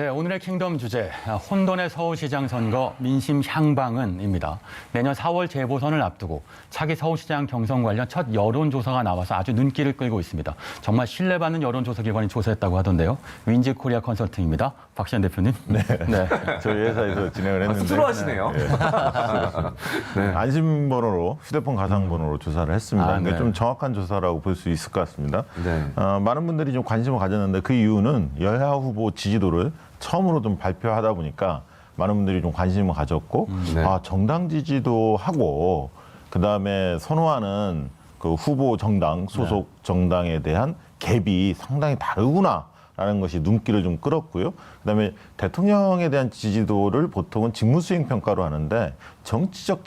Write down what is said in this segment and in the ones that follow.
네, 오늘의 킹덤 주제, 혼돈의 서울시장 선거 민심 향방은입니다. 내년 4월 재보선을 앞두고 차기 서울시장 경선 관련 첫 여론조사가 나와서 아주 눈길을 끌고 있습니다. 정말 신뢰받는 여론조사 기관이 조사했다고 하던데요. 윈지코리아 컨설팅입니다. 박시현 대표님. 네. 저희 회사에서 진행을 했는데. 스스로 하시네요. 네. 안심번호로, 휴대폰 가상번호로 조사를 했습니다. 네. 그러니까 좀 정확한 조사라고 볼 수 있을 것 같습니다. 네. 많은 분들이 좀 관심을 가졌는데 그 이유는 여야 후보 지지도를 처음으로 좀 발표하다 보니까 많은 분들이 좀 관심을 가졌고, 네. 정당 지지도 하고, 그 다음에 선호하는 그 후보 정당, 소속 정당에 대한 갭이 상당히 다르구나. 라는 것이 눈길을 좀 끌었고요. 그다음에 대통령에 대한 지지도를 보통은 직무수행 평가로 하는데 정치적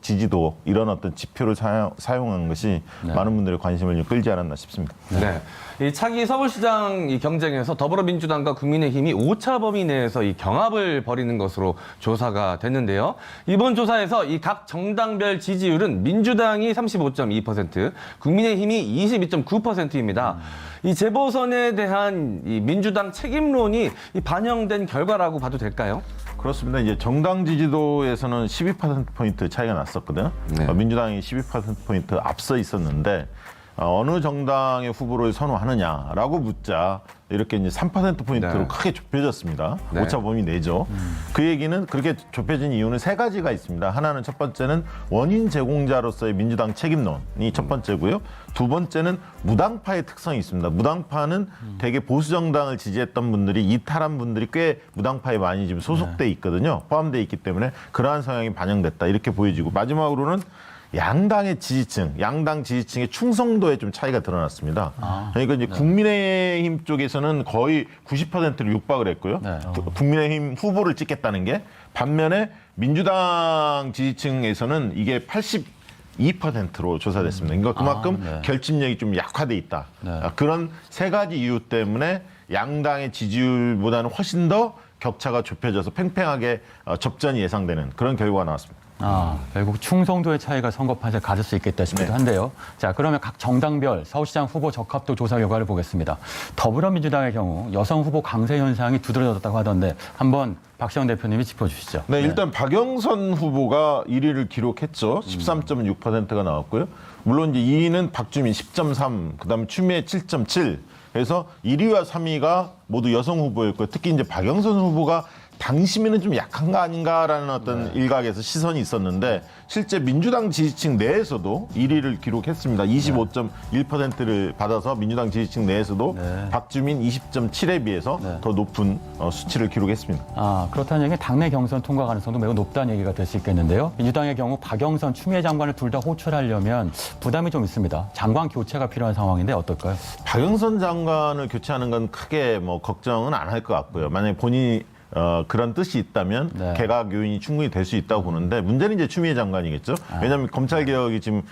지지도 이런 어떤 지표를 사용한 것이 많은 분들의 관심을 좀 끌지 않았나 싶습니다. 네. 이 차기 서울시장 이 경쟁에서 더불어민주당과 국민의힘이 오차 범위 내에서 이 경합을 벌이는 것으로 조사가 됐는데요. 이번 조사에서 이 각 정당별 지지율은 민주당이 35.2%, 국민의힘이 22.9%입니다. 이 재보선에 대한 이 민주당 책임론이 이 반영된 결과라고 봐도 될까요? 그렇습니다. 이제 정당 지지도에서는 12%포인트 차이가 났었거든요. 네. 민주당이 12%포인트 앞서 있었는데 어느 정당의 후보를 선호하느냐라고 묻자 이렇게 이제 3%포인트로 네. 크게 좁혀졌습니다. 네. 오차 범위 내죠. 그 얘기는 그렇게 좁혀진 이유는 세 가지가 있습니다. 하나는 첫 번째는 원인 제공자로서의 민주당 책임론이 첫 번째고요. 두 번째는 무당파의 특성이 있습니다. 무당파는 대개 보수 정당을 지지했던 분들이 이탈한 분들이 꽤 무당파에 많이 지금 소속돼 있거든요. 포함돼 있기 때문에 그러한 성향이 반영됐다 이렇게 보여지고 마지막으로는 양당의 지지층, 양당 지지층의 충성도에 좀 차이가 드러났습니다. 그러니까 이제 국민의힘 쪽에서는 거의 90%를 육박을 했고요. 국민의힘 후보를 찍겠다는 게 반면에 민주당 지지층에서는 이게 82%로 조사됐습니다. 그러니까 그만큼 결집력이 좀 약화돼 있다. 그런 세 가지 이유 때문에 양당의 지지율보다는 훨씬 더 격차가 좁혀져서 팽팽하게 접전이 예상되는 그런 결과가 나왔습니다. 결국 충성도의 차이가 선거판에서 가질 수 있겠다 싶기도 한데요. 자, 그러면 각 정당별 서울시장 후보 적합도 조사 결과를 보겠습니다. 더불어민주당의 경우 여성 후보 강세 현상이 두드러졌다고 하던데 한번 박시영 대표님이 짚어주시죠. 네, 일단 박영선 후보가 1위를 기록했죠. 13.6%가 나왔고요. 물론 이제 2위는 박주민 10.3, 그다음에 추미애 7.7. 그래서 1위와 3위가 모두 여성 후보였고요. 특히 이제 박영선 후보가 당시에는 좀 약한가 아닌가라는 어떤 일각에서 시선이 있었는데 실제 민주당 지지층 내에서도 1위를 기록했습니다. 25.1%를 받아서 민주당 지지층 내에서도 박주민 20.7에 비해서 더 높은 수치를 기록했습니다. 그렇다는 얘기는 당내 경선 통과 가능성도 매우 높다는 얘기가 될 수 있겠는데요. 민주당의 경우 박영선, 추미애 장관을 둘 다 호출하려면 부담이 좀 있습니다. 장관 교체가 필요한 상황인데 어떨까요? 박영선 장관을 교체하는 건 크게 뭐 걱정은 안 할 것 같고요. 만약에 본인이 그런 뜻이 있다면 개각 요인이 충분히 될 수 있다고 보는데 문제는 이제 추미애 장관이겠죠. 왜냐하면 검찰개혁이 지금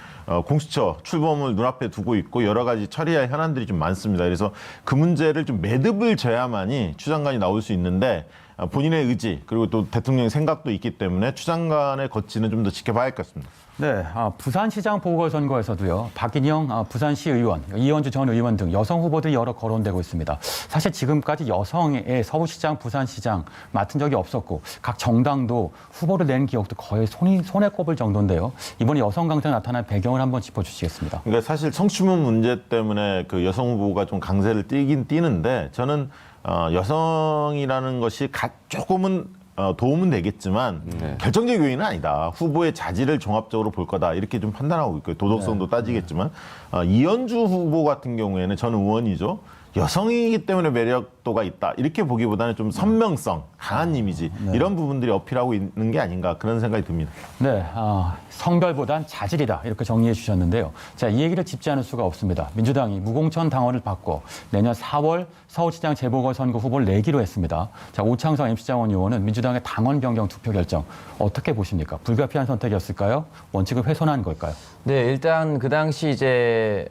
공수처 출범을 눈앞에 두고 있고 여러 가지 처리할 현안들이 좀 많습니다. 그래서 그 문제를 좀 매듭을 져야만이 추 장관이 나올 수 있는데 본인의 의지 그리고 또 대통령의 생각도 있기 때문에 추 장관의 거치는 좀 더 지켜봐야 할 것 같습니다. 네, 부산시장 보궐선거에서도요. 박인영 부산시 의원, 이현주 전 의원 등 여성 후보들이 여러 거론되고 있습니다. 사실 지금까지 여성의 서울시장, 부산시장 맡은 적이 없었고 각 정당도 후보를 낸 기억도 거의 손에 꼽을 정도인데요. 이번에 여성 강세가 나타난 배경을 한번 짚어주시겠습니다. 그러니까 사실 성추문 문제 때문에 그 여성 후보가 좀 강세를 띠긴 띠는데 저는 여성이라는 것이 조금은 도움은 되겠지만 결정적 요인은 아니다. 후보의 자질을 종합적으로 볼 거다. 이렇게 좀 판단하고 있고요. 도덕성도 따지겠지만 이현주 후보 같은 경우에는 전 의원이죠. 여성이기 때문에 매력도가 있다. 이렇게 보기보다는 좀 선명성, 강한 이미지 이런 부분들이 어필하고 있는 게 아닌가 그런 생각이 듭니다. 네, 성별보단 자질이다 이렇게 정리해 주셨는데요. 자, 이 얘기를 짚지 않을 수가 없습니다. 민주당이 무공천 당원을 받고 내년 4월 서울시장 재보궐선거 후보를 내기로 했습니다. 자, 오창석 MC장원 의원은 민주당의 당원 변경 투표 결정 어떻게 보십니까? 불가피한 선택이었을까요? 원칙을 훼손한 걸까요? 네, 일단 그 당시 이제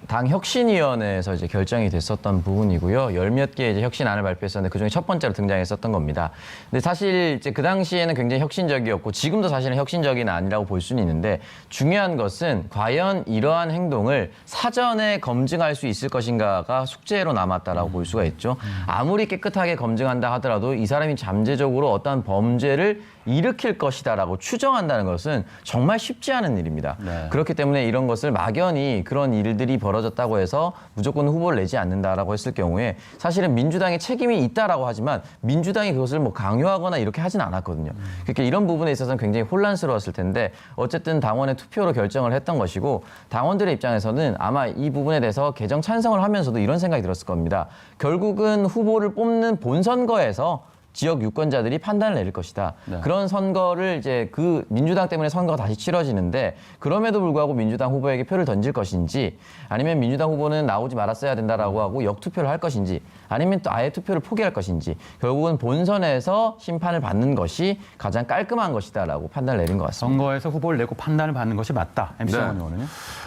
당 혁신위원회에서 이제 결정이 됐습니다. 됐었던 부분이고요. 열 몇 개의 이제 혁신안을 발표했었는데 그중에 첫 번째로 등장했었던 겁니다. 근데 사실 이제 그 당시에는 굉장히 혁신적이었고 지금도 사실은 혁신적인 안이라고 볼 수는 있는데 중요한 것은 과연 이러한 행동을 사전에 검증할 수 있을 것인가가 숙제로 남았다라고 볼 수가 있죠. 아무리 깨끗하게 검증한다 하더라도 이 사람이 잠재적으로 어떠한 범죄를 일으킬 것이다라고 추정한다는 것은 정말 쉽지 않은 일입니다. 네. 그렇기 때문에 이런 것을 막연히 그런 일들이 벌어졌다고 해서 무조건 후보를 내지 않는다라고 했을 경우에 사실은 민주당의 책임이 있다라고 하지만 민주당이 그것을 뭐 강요하거나 이렇게 하진 않았거든요. 그러니까 이런 부분에 있어서는 굉장히 혼란스러웠을 텐데 어쨌든 당원의 투표로 결정을 했던 것이고 당원들의 입장에서는 아마 이 부분에 대해서 개정 찬성을 하면서도 이런 생각이 들었을 겁니다. 결국은 후보를 뽑는 본선거에서 지역 유권자들이 판단을 내릴 것이다. 네. 그런 선거를 이제 그 민주당 때문에 선거가 다시 치러지는데 그럼에도 불구하고 민주당 후보에게 표를 던질 것인지 아니면 민주당 후보는 나오지 말았어야 된다라고 하고 역투표를 할 것인지 아니면 또 아예 투표를 포기할 것인지 결국은 본선에서 심판을 받는 것이 가장 깔끔한 것이다라고 판단을 내린 것 같습니다. 선거에서 후보를 내고 판단을 받는 것이 맞다. MC 네. 의원은요?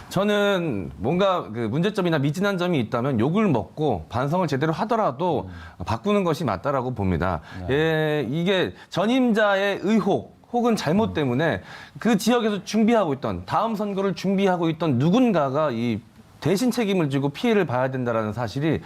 저는 뭔가 그 문제점이나 미진한 점이 있다면 욕을 먹고 반성을 제대로 하더라도 바꾸는 것이 맞다라고 봅니다. 예, 이게 전임자의 의혹 혹은 잘못 때문에 그 지역에서 준비하고 있던 다음 선거를 준비하고 있던 누군가가 이 대신 책임을 지고 피해를 봐야 된다라는 사실은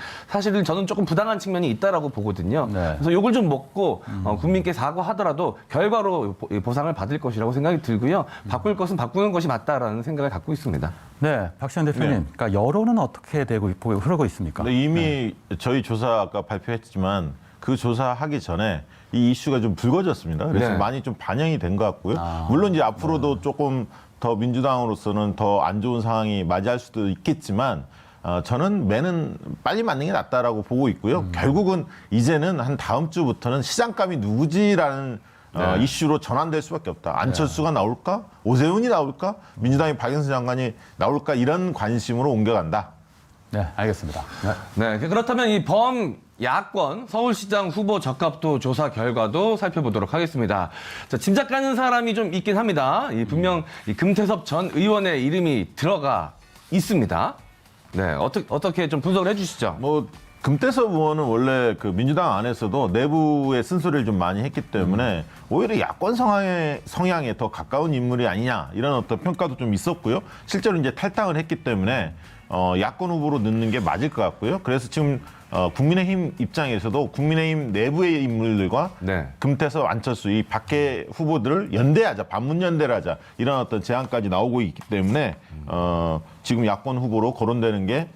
저는 조금 부당한 측면이 있다라고 보거든요. 네. 그래서 욕을 좀 먹고 국민께 사과하더라도 결과로 보상을 받을 것이라고 생각이 들고요. 바꿀 것은 바꾸는 것이 맞다라는 생각을 갖고 있습니다. 네, 박시원 대표님. 네. 그러니까 여론은 어떻게 되고 흐르고 있습니까? 근데 이미 저희 조사 아까 발표했지만 그 조사하기 전에 이 이슈가 좀 불거졌습니다. 그래서 네. 많이 좀 반영이 된 것 같고요. 아, 물론 이제 앞으로도 조금 더 민주당으로서는 더 안 좋은 상황이 맞이할 수도 있겠지만 저는 매는 빨리 맞는 게 낫다라고 보고 있고요. 결국은 이제는 한 다음 주부터는 시장감이 누구지라는 네. 이슈로 전환될 수밖에 없다. 안철수가 나올까? 오세훈이 나올까? 민주당의 박영수 장관이 나올까? 이런 관심으로 옮겨간다. 네, 알겠습니다. 네. 네, 그렇다면 이 야권 서울시장 후보 적합도 조사 결과도 살펴보도록 하겠습니다. 자, 짐작 가는 사람이 좀 있긴 합니다. 분명 이 금태섭 전 의원의 이름이 들어가 있습니다. 네, 어떻게 좀 분석을 해주시죠. 뭐 금태섭 의원은 원래 그 민주당 안에서도 내부의 쓴소리를 좀 많이 했기 때문에 오히려 야권 성향에 더 가까운 인물이 아니냐 이런 어떤 평가도 좀 있었고요. 실제로 이제 탈당을 했기 때문에 야권 후보로 넣는 게 맞을 것 같고요. 그래서 지금 국민의힘 입장에서도 국민의힘 내부의 인물들과 네. 금태섭, 안철수 이 밖의 후보들을 연대하자, 반문연대를 하자 이런 어떤 제안까지 나오고 있기 때문에 지금 야권 후보로 거론되는 게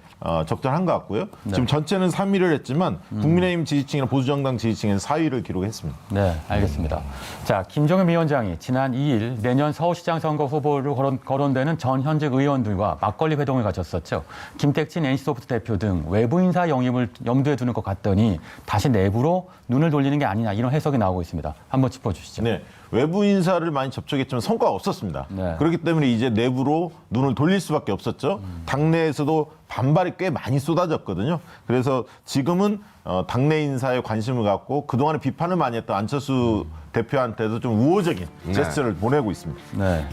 적절한 것 같고요. 지금 전체는 3위를 했지만 국민의힘 지지층이나 보수정당 지지층에는 4위를 기록했습니다. 네, 알겠습니다. 자, 김정은 위원장이 지난 2일 내년 서울시장 선거 후보로 거론되는 전 현직 의원들과 막걸리 회동을 가졌었죠. 김택진 NC소프트 대표 등 외부 인사 영입을 염두에 두는 것 같더니 다시 내부로 눈을 돌리는 게 아니냐 이런 해석이 나오고 있습니다. 한번 짚어주시죠. 네, 외부 인사를 많이 접촉했지만 성과가 없었습니다. 네. 그렇기 때문에 이제 내부로 눈을 돌릴 수밖에 없었죠. 당내에서도 반발이 꽤 많이 쏟아졌거든요. 그래서 지금은 당내 인사에 관심을 갖고 그동안에 비판을 많이 했던 안철수 대표한테도 좀 우호적인 제스처를 보내고 있습니다. 네.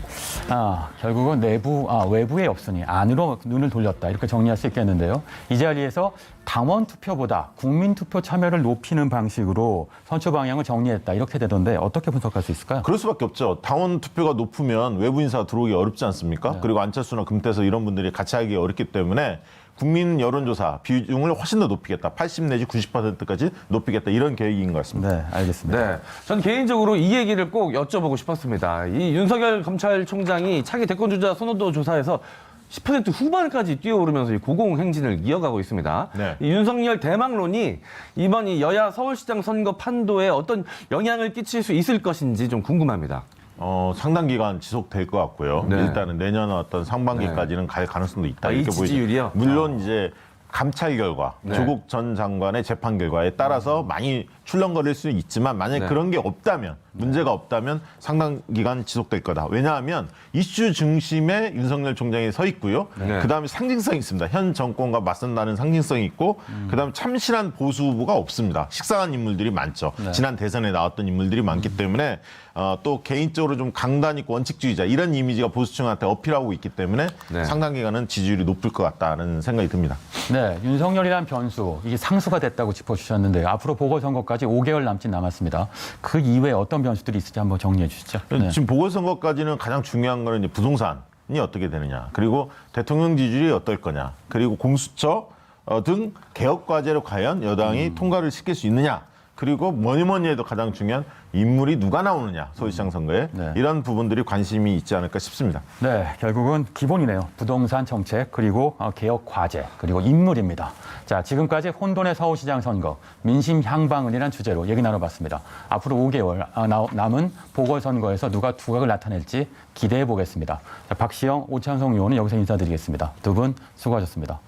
결국은 외부에 없으니 안으로 눈을 돌렸다. 이렇게 정리할 수 있겠는데요. 이 자리에서 당원 투표보다 국민 투표 참여를 높이는 방식으로 선출 방향을 정리했다. 이렇게 되던데 어떻게 분석할 수 있을까요? 그럴 수밖에 없죠. 당원 투표가 높으면 외부 인사가 들어오기 어렵지 않습니까? 네. 그리고 안철수나 금태섭 이런 분들이 같이 하기 어렵기 때문에 국민 여론조사 비중을 훨씬 더 높이겠다. 80 내지 90%까지 높이겠다. 이런 계획인 것 같습니다. 네, 알겠습니다. 네, 전 개인적으로 이 얘기를 꼭 여쭤보고 싶었습니다. 이 윤석열 검찰총장이 차기 대권주자 선호도 조사에서 10% 후반까지 뛰어오르면서 이 고공행진을 이어가고 있습니다. 네. 이 윤석열 대망론이 이번 이 여야 서울시장 선거 판도에 어떤 영향을 끼칠 수 있을 것인지 좀 궁금합니다. 상당 기간 지속될 것 같고요. 네. 일단은 내년 어떤 상반기까지는 갈 가능성도 있다. 이 이렇게 지지율이요? 보이죠. 물론 이제 감찰 결과, 네. 조국 전 장관의 재판 결과에 따라서 많이 출렁거릴 수 있지만 만약에 네. 그런 게 없다면 문제가 없다면 상당 기간 지속될 거다. 왜냐하면 이슈 중심에 윤석열 총장이 서 있고요. 네. 그다음에 상징성이 있습니다. 현 정권과 맞선다는 상징성이 있고 그다음에 참신한 보수 후보가 없습니다. 식상한 인물들이 많죠. 지난 대선에 나왔던 인물들이 많기 때문에 또 개인적으로 좀 강단 있고 원칙주의자 이런 이미지가 보수층한테 어필하고 있기 때문에 네. 상당 기간은 지지율이 높을 것 같다는 생각이 듭니다. 네, 윤석열이란 변수 이게 상수가 됐다고 짚어주셨는데요. 앞으로 보궐선거까지 5개월 남짓 남았습니다. 그 이외에 어떤 변수들이 있을지 한번 정리해 주시죠. 네. 지금 보궐선거까지는 가장 중요한 거는 이제 부동산이 어떻게 되느냐, 그리고 대통령 지지율이 어떨 거냐, 그리고 공수처 등 개혁 과제로 과연 여당이 통과를 시킬 수 있느냐, 그리고 뭐니 해도 가장 중요한 인물이 누가 나오느냐, 서울시장 선거에 네. 이런 부분들이 관심이 있지 않을까 싶습니다. 네, 결국은 기본이네요. 부동산 정책, 그리고 개혁 과제, 그리고 인물입니다. 자, 지금까지 혼돈의 서울시장 선거, 민심 향방은이란 주제로 얘기 나눠봤습니다. 앞으로 5개월 남은 보궐선거에서 누가 두각을 나타낼지 기대해 보겠습니다. 자, 박시영, 오찬성 의원은 여기서 인사드리겠습니다. 두 분 수고하셨습니다.